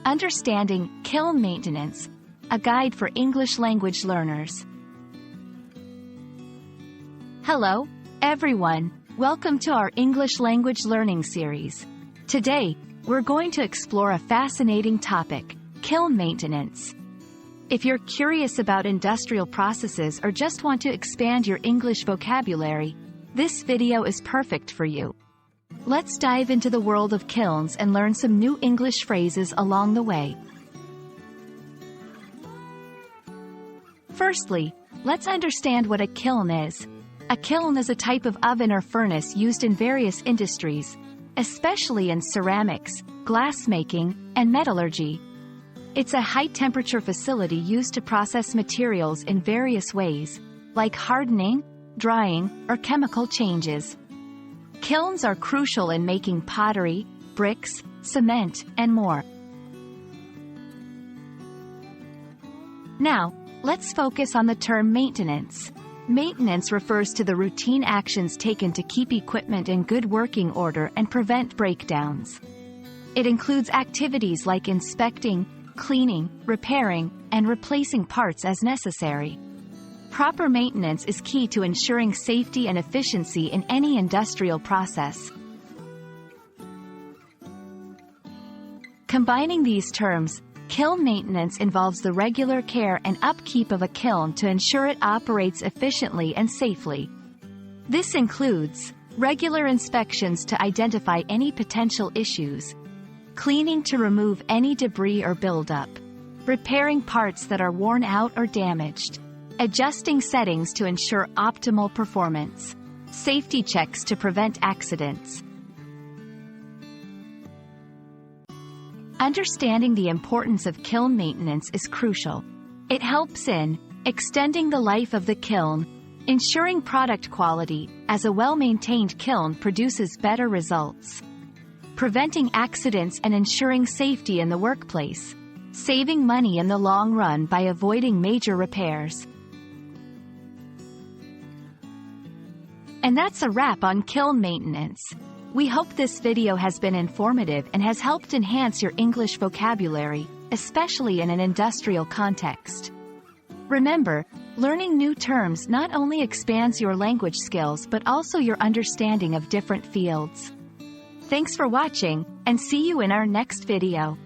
Understanding Kiln Maintenance, a guide for English language learners. Hello, everyone. Welcome to our English language learning series. Today, we're going to explore a fascinating topic, kiln maintenance. If you're curious about industrial processes or just want to expand your English vocabulary, this video is perfect for you. Let's dive into the world of kilns and learn some new English phrases along the way. Firstly, let's understand what a kiln is. A kiln is a type of oven or furnace used in various industries, especially in ceramics, glassmaking, and metallurgy. It's a high-temperature facility used to process materials in various ways, like hardening, drying, or chemical changes. Kilns are crucial in making pottery, bricks, cement, and more. Now, let's focus on the term maintenance. Maintenance refers to the routine actions taken to keep equipment in good working order and prevent breakdowns. It includes activities like inspecting, cleaning, repairing, and replacing parts as necessary. Proper maintenance is key to ensuring safety and efficiency in any industrial process. Combining these terms, kiln maintenance involves the regular care and upkeep of a kiln to ensure it operates efficiently and safely. This includes regular inspections to identify any potential issues, cleaning to remove any debris or buildup, repairing parts that are worn out or damaged, adjusting settings to ensure optimal performance, safety checks to prevent accidents. Understanding the importance of kiln maintenance is crucial. It helps in extending the life of the kiln, ensuring product quality, as a well-maintained kiln produces better results, preventing accidents and ensuring safety in the workplace, saving money in the long run by avoiding major repairs. And that's a wrap on kiln maintenance. We hope this video has been informative and has helped enhance your English vocabulary, especially in an industrial context. Remember, learning new terms not only expands your language skills but also your understanding of different fields. Thanks for watching, and see you in our next video.